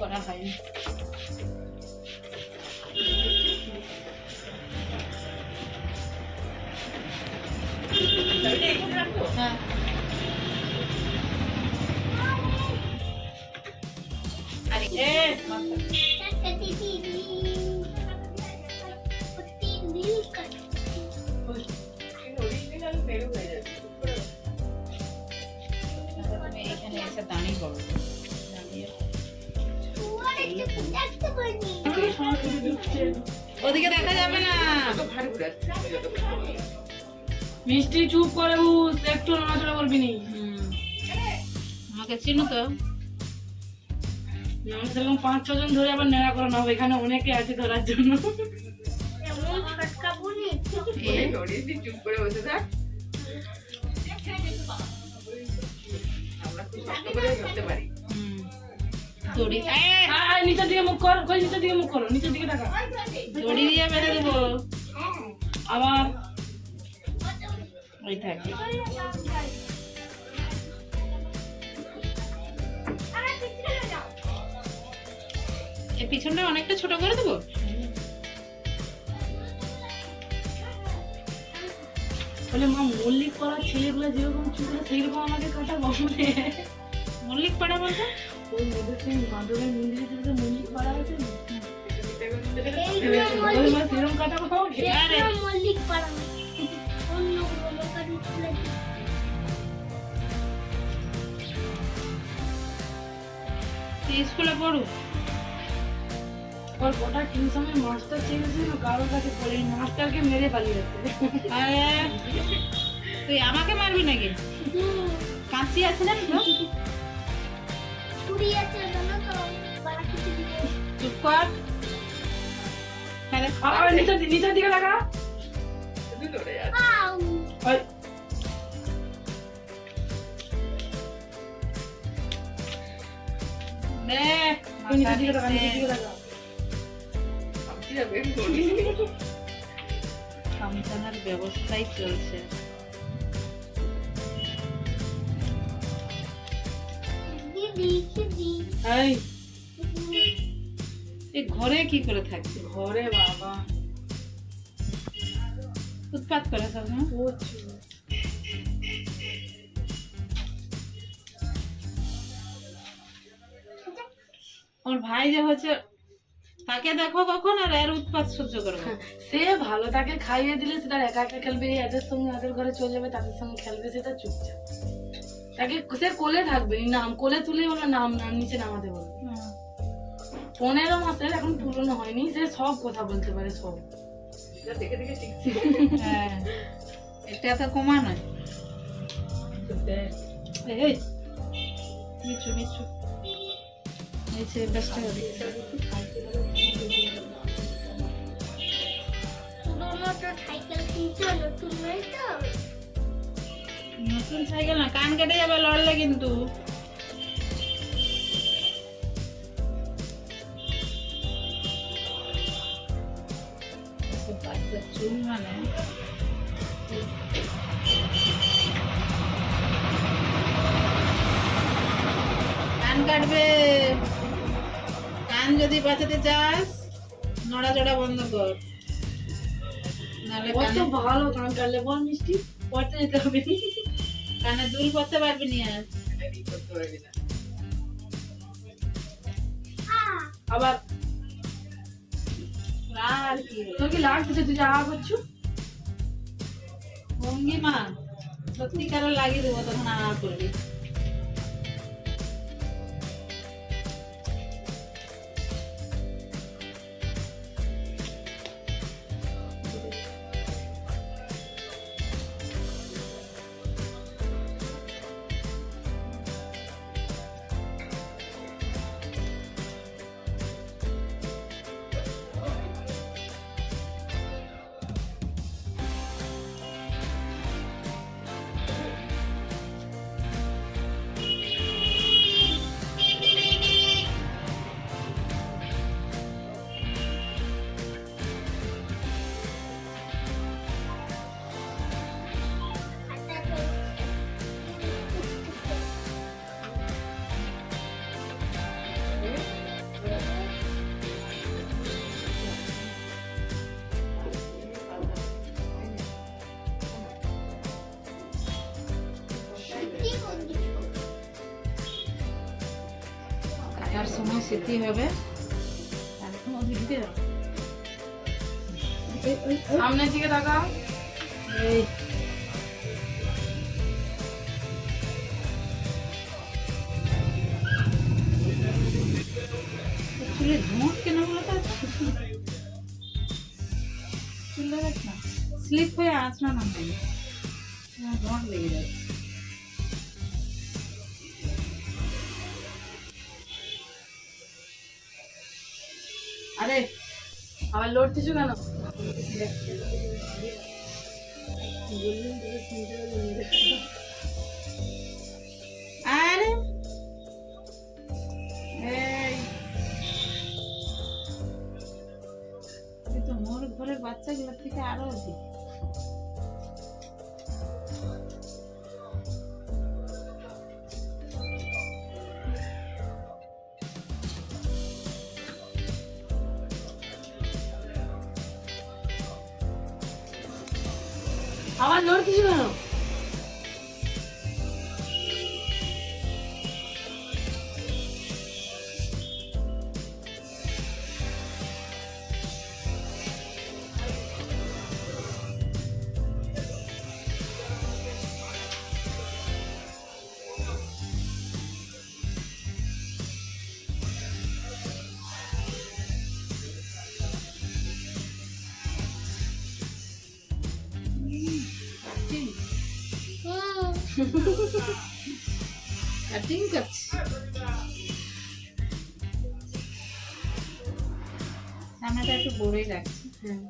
করা হয়নি। হ্যাঁ এখানে এসে দাঁড়িয়ে বলো, ওদিকে দেখা যাবে না। মিষ্টি চুপ করে বুঝ, একটু নড়াচড়া করবি নি। আমাকে চিনো তো? সেরকম 5-6 জন ধরে আবার নেড়া করানো হবে, এখানে অনেকে আছে ধরার জন্য। চুপ করে বসে থাক, আমরা খুব শক্ত করে ধরতে পারি। দড়ি নিচের দিকে মুখ কর, কই নিচের দিকে মুখ করো, নিচের দিকে টাকা। দড়ি দিয়ে বেঁধে দেবো। আবার ওই থাকে। এই পিছনটা অনেকটা ছোট করে দেবো। বলে মা মল্লিক পাড়ার ছেলেগুলো যেরকম চুল সেইরকম আমাকে কাটা বলে। মল্লিক পাড়া বলতে ওই মধ্যে সেই মাধবের মন্দিরের সাথে মল্লিক পাড়া আছে না, সেরকম কাটা মল্লিক পাড়া অন্য লোকালি ছিল। স্কুলে পড়ু। ওর গোটা টিউশনে মাস্টার চেয়েছে না, কারোর কাছে পড়ে মাস্টারকে মেরে পালিয়েছে। আরে তুই আমাকে মারবি নাকি? কাঁচি আছে না? ছুরি আছে জানো তো, বাড়া কিছু দিবে। চুপ কর। আবার নিচের দিকে লাগা। শুধু ধরে যাচ্ছে। আউ ওই দে নিচের দিকে লাগা, নিচের দিকে লাগা। ভাবছি না বের করি। খামচানার ব্যবস্থাই চলছে। দিদি এই ঘরে কি করে থাকছে? ঘরে বাবা উৎপাত করে সব না? প্রচুর। ওর ভাই যে হচ্ছে তাকে দেখো কখন আর এর উৎপাত সহ্য করবে। সে ভালো, তাকে খাইয়ে দিলে সেটা একা একা খেলবে, এদের সঙ্গে এদের ঘরে চলে যাবে, তাদের সঙ্গে খেলবে, সেটা চুপচাপ। তাকে সে কোলে থাকবে, নাম কোলে তুলে বলে নাম নিচে নামাতে বলবে। 15 মাসের এখন পুরনো হয়নি, সে সব কথা বলতে পারে, সব। এটা দেখে দেখে শিখছি। হ্যাঁ এটা তো কমা নয়। এই মিচু মিচু নিচে ব্যস্ত হবে। পুরোনো তো সাইকেল কিনছো, নতুন নয় তো। নতুন সাইকেল না, কান কেটে যাবে লড়লে কিন্তু। বাচ্চা চুল মানে কান কাটবে। কান যদি বাঁচাতে চাস নড়াচড়া বন্ধ কর, নাহলে কত ভালো গান কাটলে বল মিষ্টি, পড়তে যেতে হবে। কানে দুল করতে পারবি না। এটা ঠিক করতে পারবি না। আবার আর কি তোর কি লাগতেছে, তুই যা করছো? ভঙ্গিমা সত্যিকার লাগিয়ে দেবো, তখন করবি। সময় স্মৃতি হবে তারপর দিতে হবে। সামনের দিকে তাকাও। এই চুলে ঝুঁক কেন বলো তো? চুলে দেখ না স্লিপ হয়ে আসলো না ঝুঁক লেগে যাচ্ছে। আরে আবার লড়তেছো কেন? আরে এই এ তো মোর ঘরের বাচ্চাগুলোর থেকে আরো অধিক। আবার লড়তেছো কেন? কাটিং করছি। সামনেটা একটু বড়ই রাখছি। হ্যাঁ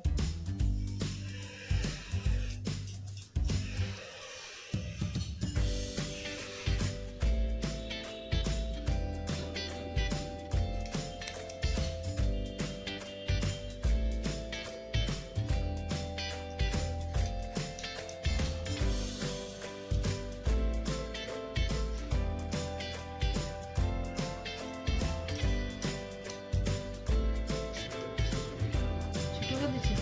ছোট করে দিচ্ছি।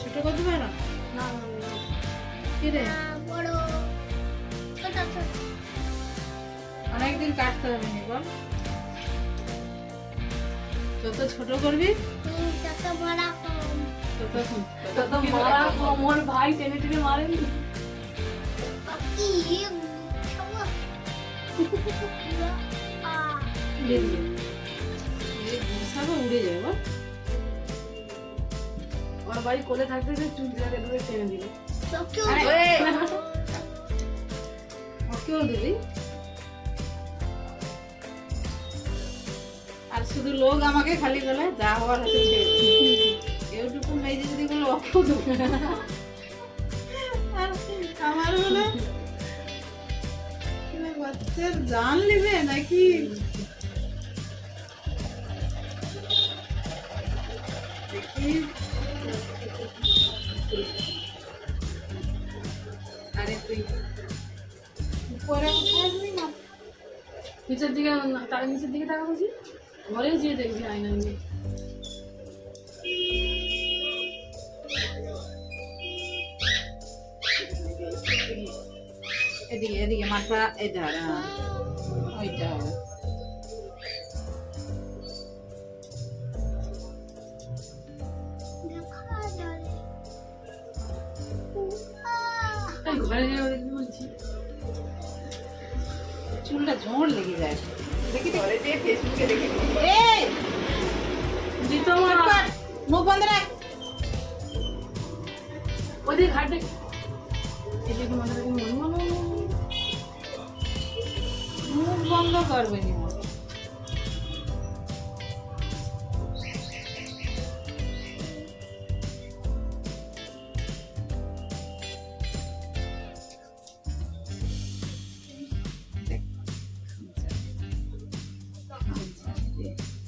ছোট করতে পারো না না না। কি রে? বড় ছোট ছোট অনেকদিন কাটতে হবে নি বল। যত ছোট করবি তত বড় কম তত তো মারা মোর ভাই টেনে টেনে মারেনি। কি সব বেরিয়ে এই গুছাবো উড়ে যাবে বল। ওর ভাই কোলে থাকতে যে চুল দিয়ে ধরে টেনে দিল। আরে ওকেও দিবি। আর শুধু লোক আমাকে খালি বলে যা হওয়ার হতে ছেড়ে এইটুকু মেয়ে যদি বলে ওকেও দেবো। আর আমার বলে বাচ্চার জান নিবে নাকি? দেখি আরে তুই উপরে উঠে আসবি না? নিচের দিকে তার নিচের দিকে তাকা বলছি। ঘরে যেয়ে দেখবি আয়না নিয়ে। এদিকে এদিকে মাথা এটা ওইটা হবে। দেখা যায় এই ঘরে যেয়ে দেখবি বলছি। চুলটা ঝোঁড় লেগে যায়। দেখি দেখি। ঘরে যেয়ে ফেসবুকে দেখে নিই। এই জিতো মা চুপ কর, মুখ বন্ধ রাখ। ওদিকে ঘাটে এদিকে মাথা থেকে মন মন মুখ বন্ধ করবে নি মোর। দেখ।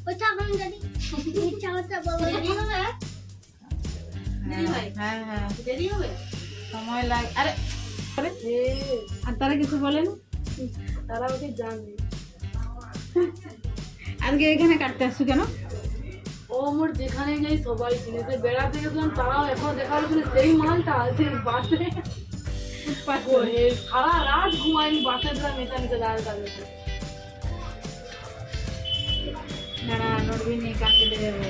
ওটা কোন জানি ইচ্ছা হচ্ছে বাবা দেরি হবে। হ্যাঁ হ্যাঁ দেরি হবে। সময় লাগে। আরে আরে আর তারা কিছু বলেন? তারা ওকে জানে। আজকে এখানে কাটতে আসছো কেন? ও মোর যেখানে যাই সবাই চিনে। সে বেড়াতে গেছিলাম তারাও এখনো দেখা হলো সেই মালটা আছে বাসে। সারা রাত ঘুমায়নি বাসে ধরে মেচা মেচা দাঁড়িয়ে দাঁড়িয়ে। দাঁড়া, নড়বি নি, কান কেটে যাবে।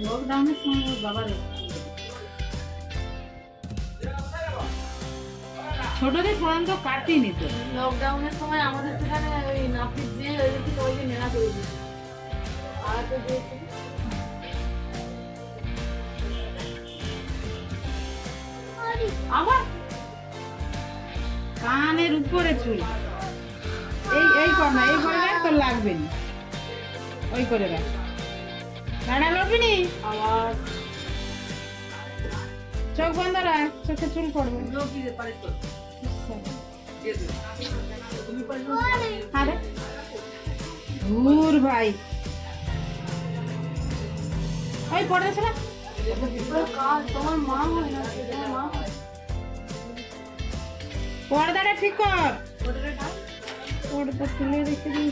লকডাউনের সময় ওর বাবার ছোটদের সাধারণত কাটি নিত। লকডাউনের সময় আমাদের সেখানে ওই নাপিত যে ওইদিকে সবাইকে নেড়া করে দিত। আর তো দিয়েছে আবার কানের উপরে চুল, এই কর না, এই করে রাখ, তোর লাগবে না, ওই করে রাখ। দাঁড়া, লড়বি নি, আবার চোখ বন্ধ রাখ, চোখে চুল পড়বে। কি পারে তো দিয়ে দে। তুমি পারবে আরে ধুর ভাই, ওই পড়েছে না, পুরো কাজ তোমার মা হয় না, তোমার মা হয়। পর্দাটা ঠিক কর, ওটাকে কাজ পর্দা তুলে রেখে দিই।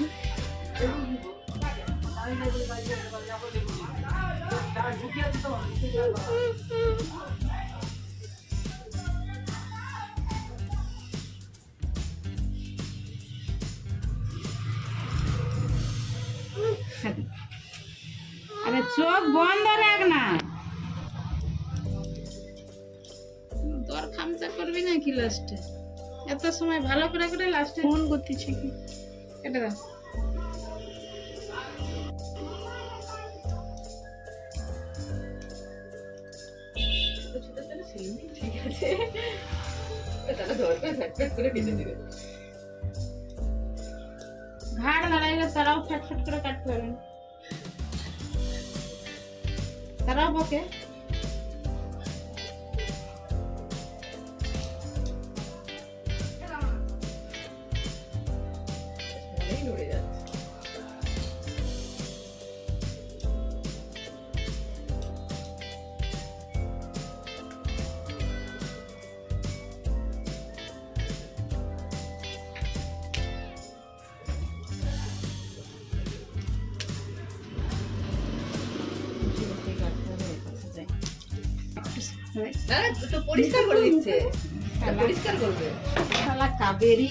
আরে চোখ বন্ধ রাখ না, তোর খামচা করবি না কি লাস্টে? এত সময় ভালো করে করে লাস্টে ফোন করতেছি কি? কেটে দাও। ঠিক আছে তাহলে ধরবে ফ্যাট করে কেটে দিবে। ঘাড় লড়াইলে তারাও ফ্যাট ফ্যাট করে কাটতে পারবে, তারাও বকে। অনেক নড়ে যাচ্ছে। না তো পরিষ্কার করে দিচ্ছে, পরিষ্কার করবে। শালা কাবেরি।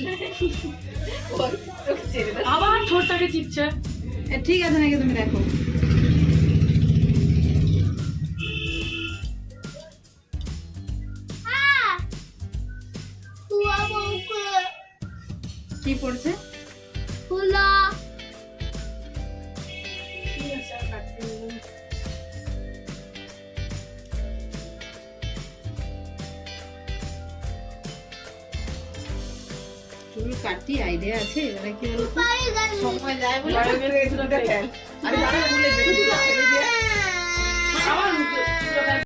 ওর চোখ ছেড়ে দাও। আবার ঠোঁটটাকে চিপছে। ঠিক আছে নাকি, তুমি দেখো। হুয়া বউকে কি পড়ছে? হুলা ঠিক আছে, আর কাটতে হবে না। চুল কাটি আইডিয়া আছে, এবারে কি বলতো, পাই গেল সময় যায় বলে বাইরে বেরিয়ে গেছিল, দেখেন। আরে দাঁড়া, ভুলে যেতে দিও, ছেড়ে দিয়ে। আবার